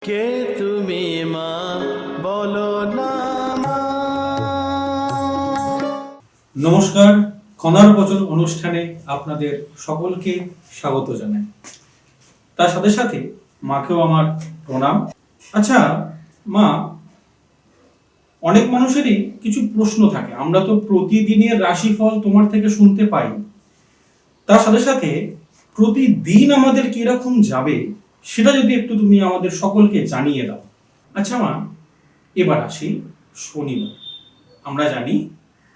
কে তুমি মা বলো না মা। নমস্কার, খনার বচন অনুষ্ঠানে আপনাদের সকলকে স্বাগত জানাই। তার সাথে সাথে মাকেও আমার প্রণাম। আচ্ছা মা, অনেক মানুষেরই কিছু প্রশ্ন থাকে। আমরা তো প্রতিদিনের রাশিফল তোমার থেকে শুনতে পাই, তার সাথে সাথে প্রতিদিন আমাদের কিরকম যাবে সেটা যদি একটু তুমি আমাদের সকলকে জানিয়ে দাও। আচ্ছা মা, এবার আসি শনিবার। আমরা জানি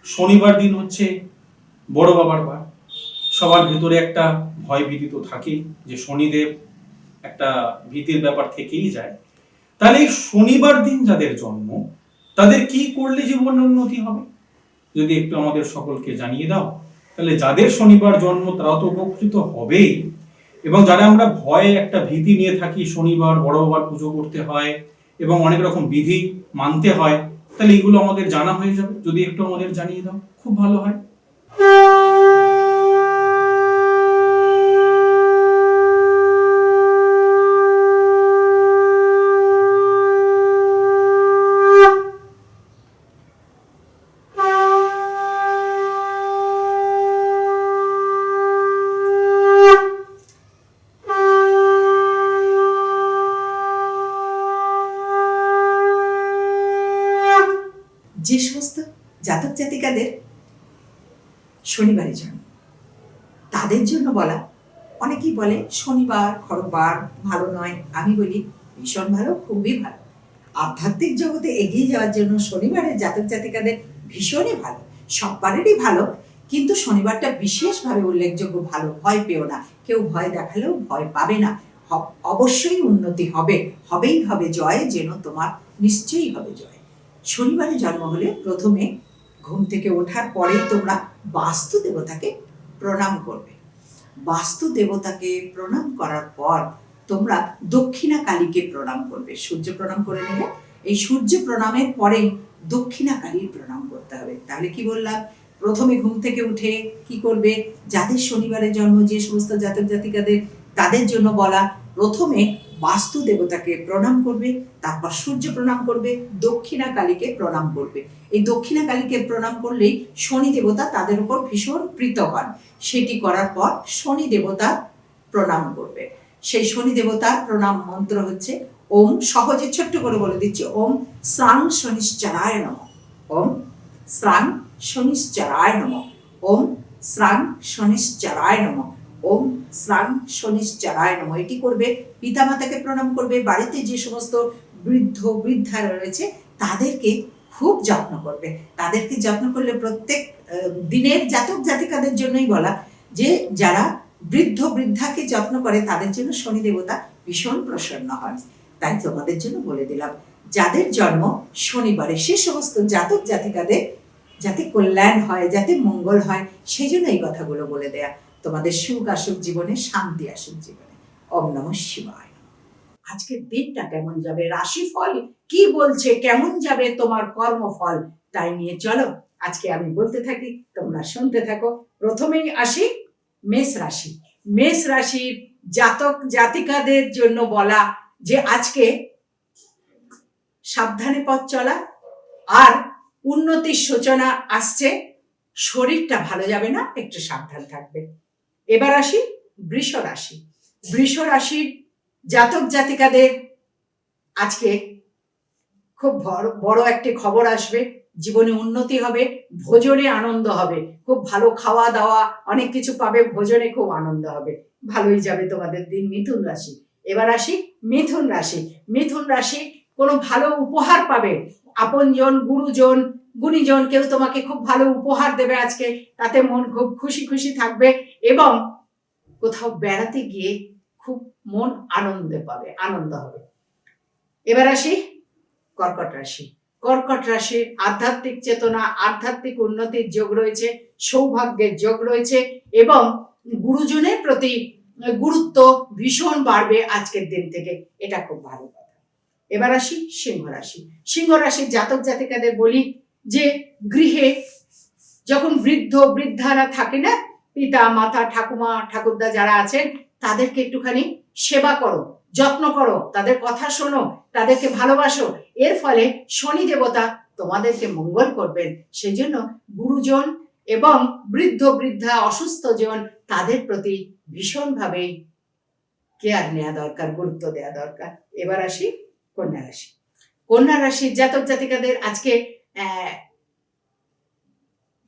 শনিবার দিন হচ্ছে বড় বাবার বার। সবার ভেতরে একটা ভয় ভীতি তো থাকেই, যে শনিদেব একটা ভীতির ব্যাপার থেকেই যায়। তাহলে এই শনিবার দিন যাদের জন্ম, তাদের কি করলে জীবনে উন্নতি হবে যদি একটু আমাদের সকলকে জানিয়ে দাও। তাহলে যাদের শনিবার জন্ম তারা তো উপকৃত হবেই, এবং যারা আমরা ভয়ে একটা ভীতি নিয়ে থাকি, শনিবার বড় বাবার পুজো করতে হয় এবং অনেক রকম বিধি মানতে হয়, তাহলে এগুলো আমাদের জানা হয়ে যাবে। যদি একটু আমাদের জানিয়ে দাও খুব ভালো হয়। যে সমস্ত জাতক জাতিকাদের শনিবারে জন্ম, তাদের জন্য বলা। অনেকেই বলে শনিবার খরবার ভালো নয়, আমি বলি ভীষণ ভালো, খুবই ভালো। আধ্যাত্মিক জগতে এগিয়ে যাওয়ার জন্য শনিবারের জাতক জাতিকাদের ভীষণই ভালো, সববারেরই ভালো, কিন্তু শনিবারটা বিশেষভাবে উল্লেখযোগ্য ভালো। ভয় পেও না, কেউ ভয় দেখালেও ভয় পাবে না। অবশ্যই উন্নতি হবে, হবেই হবে জয়, যেন তোমার নিশ্চয়ই হবে জয়। শনিবারে জন্ম হলে প্রথমে ঘুম থেকে ওঠার পরেই তোমরা বাস্তু দেবতাকে প্রণাম করবে। বাস্তু দেবতাকে প্রণাম করার পর তোমরা দক্ষিণা কালীকে প্রণাম করবে। সূর্য প্রণাম করে নিলে এই সূর্য প্রণামের পরেই দক্ষিণা কালীর প্রণাম করতে হবে। তাহলে কি বললাম, প্রথমে ঘুম থেকে উঠে কি করবে, যাদের শনিবারে জন্ম, যে সমস্ত জাতক জাতিকাদের, তাদের জন্য বলা, প্রথমে বাস্তু দেবতাকে প্রণাম করবে, তারপর সূর্য প্রণাম করবে, দক্ষিণা কালীকে প্রণাম করবে। এই দক্ষিণা কালীকে প্রণাম করলেই শনি দেবতা তাদের উপর ভীষণ প্রীত হন। সেটি করার পর শনি দেবতার প্রণাম করবে। সেই শনি দেবতার প্রণাম মন্ত্র হচ্ছে ওম, সহজে ছোট্ট করে বলে দিচ্ছি, ওম শ্রাং শনিশ্চরায় নমঃ। ওম শ্রাং শনিশ্চরায় নমঃ। ওম শ্রাং শনিশ্চরায় নমঃ। ওম শ্রাং শনিশ্চরায় নমঃ। এটি করবে। পিতামাতাকে প্রণাম করবে। বাড়িতে যে সমস্ত বৃদ্ধ বৃদ্ধা রয়েছে তাদেরকে খুব যত্ন করবে। তাদেরকে যত্ন করলে প্রত্যেক দিনের জাতক জাতিকাদের জন্যই বলা, যে যারা বৃদ্ধ বৃদ্ধাকে যত্ন করে তাদের জন্য শনি দেবতা ভীষণ প্রসন্ন হন। তাই তোমাদের জন্য বলে দিলাম, যাদের জন্ম শনিবারে সে সমস্ত জাতক জাতিকাদের যাতে কল্যাণ হয়, যাতে মঙ্গল হয়, সেই জন্য এই কথাগুলো বলে দেয়া। তোমাদের সুখ আসুক জীবনে, শান্তি আসুক জীবনে। ওম নমঃ শিবায়। আজকের দিনটা কেমন যাবে, রাশিফল কি বলছে, কেমন যাবে তোমার কর্মফল, তাই নিয়ে চলো আজকে আমি বলতে থাকি, তোমরা শুনতে থাকো। প্রথমেই আসি মেষ রাশি। মেষ রাশির জাতক জাতিকাদের জন্য বলা যে আজকে সাবধানে পথ চলা আর উন্নতির সূচনা আসছে। শরীরটা ভালো যাবে না, একটু সাবধান থাকবে। এবার আসি বৃষ রাশি। বৃষ রাশির জাতক জাতিকাদের আজকে খুব বড় একটি খবর আসবে। জীবনে উন্নতি হবে, ভোজনে আনন্দ হবে, খুব ভালো খাওয়া দাওয়া অনেক কিছু পাবে, ভোজনে খুব আনন্দ হবে, ভালোই যাবে তোমাদের দিন। মিথুন রাশি। এবার আসি মিথুন রাশি। মিথুন রাশি কোনো ভালো উপহার পাবে। আপনজন, গুরুজন, গুণীজন কেউ তোমাকে খুব ভালো উপহার দেবে আজকে, তাতে মন খুব খুশি খুশি থাকবে, এবং কোথাও বেড়াতে গিয়ে খুব মন আনন্দে পাবে, আনন্দ হবে। এবার আসি কর্কট রাশি। কর্কট রাশির আধ্যাত্মিক চেতনা, আধ্যাত্মিক উন্নতির যোগ রয়েছে, সৌভাগ্যের যোগ রয়েছে, এবং গুরুজনের প্রতি গুরুত্ব ভীষণ বাড়বে আজকের দিন থেকে। এটা খুব ভালো কথা। এবার আসি সিংহ রাশি। সিংহ রাশির জাতক জাতিকাদের বলি যে গৃহে যখন বৃদ্ধ বৃদ্ধারা থাকে না, পিতা মাতা ঠাকুমা ঠাকুরদা যারা আছেন, তাদেরকে একটুখানি সেবা করো, যত্ন করো, তাদের কথা শোনো, তাদেরকে ভালোবাসো। এর ফলে শনি দেবতা তোমাদেরকে মঙ্গল করবেন। সেই জন্য গুরুজন এবং বৃদ্ধ বৃদ্ধা অসুস্থ জন তাদের প্রতি ভীষণভাবে কেয়ার নেওয়া দরকার, গুরুত্ব দেওয়া দরকার। এবার আসি কন্যা রাশি। কন্যা রাশির জাতক জাতিকাদের আজকে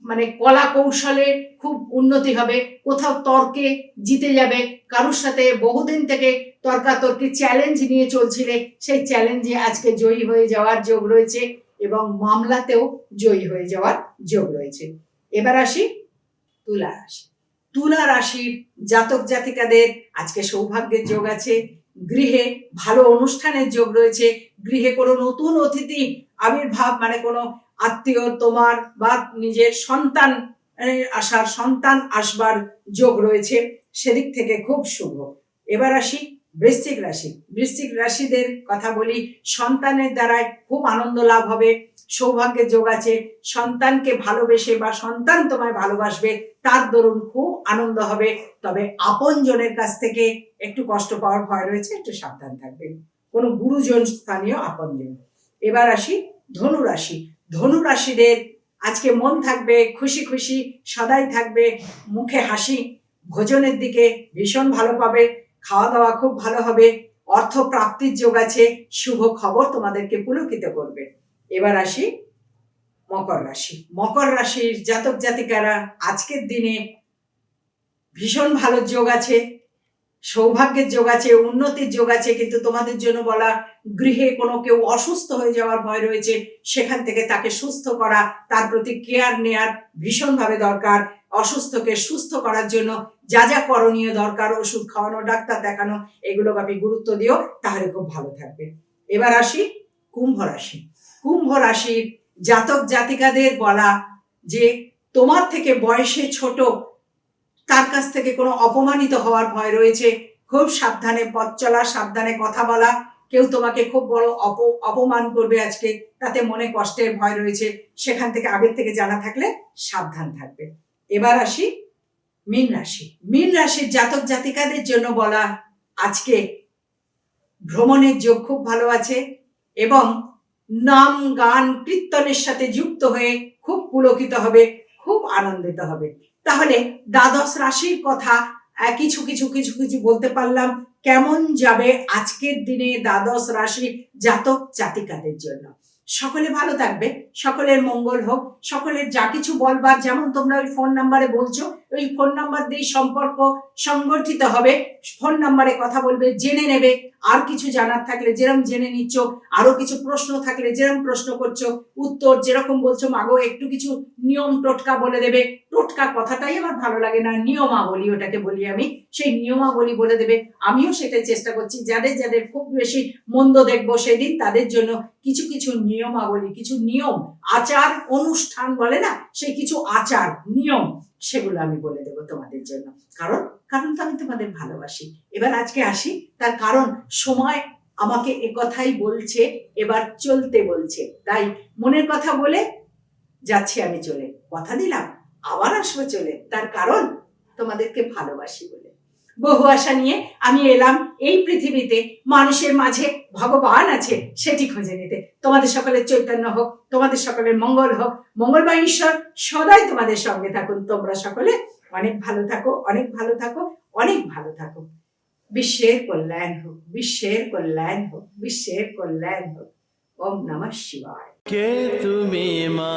মানে কলা কৌশলে খুব উন্নতি হবে, কোথাও তর্কে জিতে যাবে, কারোর সাথে বহুদিন থেকে তর্কাতর্কি চ্যালেঞ্জ নিয়ে চলছিলে, সেই চ্যালেঞ্জে আজকে জয়ী হয়ে যাওয়ার যোগ রয়েছে এবং মামলাতেও জয়ী হয়ে যাওয়ার যোগ রয়েছে। এবার আসি তুলা রাশি। তুলা রাশির জাতক জাতিকাদের আজকে সৌভাগ্যের যোগ আছে, গৃহে ভালো অনুষ্ঠানের যোগ রয়েছে, গৃহে কোনো নতুন অতিথি আবির্ভাব মানে কোনো আত্মীয় তোমার বা নিজের সন্তান সন্তান আসবার যোগ রয়েছে, সেদিক থেকে খুব শুভ। এবার আসি বৃশ্চিক রাশি। বৃশ্চিক রাশিদের কথা বলি, সন্তানের দ্বারাই খুব আনন্দ লাভ হবে, সৌভাগ্যের যোগ আছে, সন্তানকে ভালোবেসে বা সন্তান তোমায় ভালোবাসবে, তার দরুন খুব আনন্দ হবে। তবে আপনজনের কাছ থেকে একটু কষ্ট পাওয়ার ভয় রয়েছে, একটু সাবধান থাকবেন, কোনো গুরুজন স্থানীয় আপনজন। এবার আসি ধনু রাশি। ধনু রাশিদের আজকে মন থাকবে খুশি খুশি, সদাই থাকবে মুখে হাসি, ভোজনের দিকে ভীষণ ভালো পাবে, খাওয়া দাওয়া খুব ভালো হবে, অর্থ প্রাপ্তির যোগ আছে, শুভ খবর তোমাদেরকে পুলকিত করবে। এবার আসি মকর রাশি। মকর রাশির জাতক জাতিকারা আজকের দিনে ভীষণ ভালো যোগ আছে, সৌভাগ্যের যোগ আছে, উন্নতির যোগ আছে, কিন্তু তোমাদের জন্য বলা, গৃহে কোনো কেউ অসুস্থ হয়ে যাওয়ার ভয় রয়েছে, সেখান থেকে তাকে সুস্থ করা, তার প্রতি কেয়ার নেয়ার ভীষণভাবে দরকার। অসুস্থকে সুস্থ করার জন্য যা যা করণীয় দরকার, ওষুধ খাওয়ানো, ডাক্তার দেখানো, এগুলো আপনি গুরুত্ব দিও, তাহলে খুব ভালো থাকবে। এবার আসি কুম্ভ রাশি। কুম্ভ রাশির জাতক জাতিকাদের বলা যে তোমার থেকে বয়সে ছোট, তার কাছ থেকে কোনো অপমানিত হওয়ার ভয় রয়েছে, খুব সাবধানে পথ চলা, সাবধানে কথা বলা, কেউ তোমাকে খুব বড় অপমান করবে আজকে, তাতে মনে কষ্টের ভয় রয়েছে, সেখান থেকে আগের থেকে জানা থাকলে সাবধান থাকবে। এবার আসি মীন রাশি। মীন রাশির জাতক জাতিকাদের জন্য বলা, আজকে ভ্রমণের যোগ খুব ভালো আছে এবং নাম গান কীর্তনের সাথে যুক্ত হয়ে খুব পুলকিত হবে, খুব আনন্দিত হবে। তাহলে দ্বাদশ রাশির কথা কিছু কিছু কিছু কিছু বলতে পারলাম। কেমন যাবে আজকের দিনে দ্বাদশ রাশি জাতক জাতিকাদের জন্য? সকলে ভালো থাকবে, সকলের মঙ্গল হোক, সকলের যা কিছু বলবার, যেমন তোমরা ওই ফোন নাম্বারে বলছো, ওই ফোন নাম্বার দিয়ে সম্পর্ক সংগঠিত হবে, ফোন নাম্বারে কথা বলবে, জেনে নেবে, আর কিছু জানার থাকলে যেরকম জেনে নিচ্ছ, আরো কিছু প্রশ্ন থাকলে যেরকম প্রশ্ন করছো, উত্তর যেরকম বলছো, মাগো একটু কিছু নিয়ম টোটকা বলে দেবে। টোটকা কথাটাই আমার ভালো লাগে না, নিয়মাবলী ওটাকে বলি আমি, সেই নিয়মাবলী বলে দেবে। আমিও সেটাই চেষ্টা করছি, যাদের যাদের খুব বেশি মন্দ দেখবো সেদিন তাদের জন্য কিছু কিছু নিয়মাবলী, কিছু নিয়ম আচার অনুষ্ঠান বলে না, সেই কিছু আচার নিয়ম, সেগুলো আমি বলে দেবো তোমাদের জন্য। কারণ তো আমি তোমাদের ভালোবাসি। এবার আজকে আসি, তার কারণ সময় আমাকে একথাই বলছে, এবার চলতে বলছে, তাই মনের কথা বলে যাচ্ছি আমি চলে, কথা দিলাম আবার আসবো চলে, তার কারণ তোমাদেরকে ভালোবাসি বলে। বহু আশা নিয়ে আমি এলাম এই পৃথিবীতে, মানুষের মাঝে ভগবান আছে সেটি খুঁজে নিতে। তোমাদের সকলের চৈতন্য হোক, তোমাদের সকলের মঙ্গল হোক, মঙ্গলময় ঈশ্বর সদাই তোমাদের সঙ্গে থাকুন। তোমরা সকলে অনেক ভালো থাকো, অনেক ভালো থাকো, অনেক ভালো থাকো। বিশ্বের কল্যাণ হোক, বিশ্বের কল্যাণ হোক, বিশ্বের কল্যাণ হোক। ওম নমঃ শিবায়। কে তুমি মা?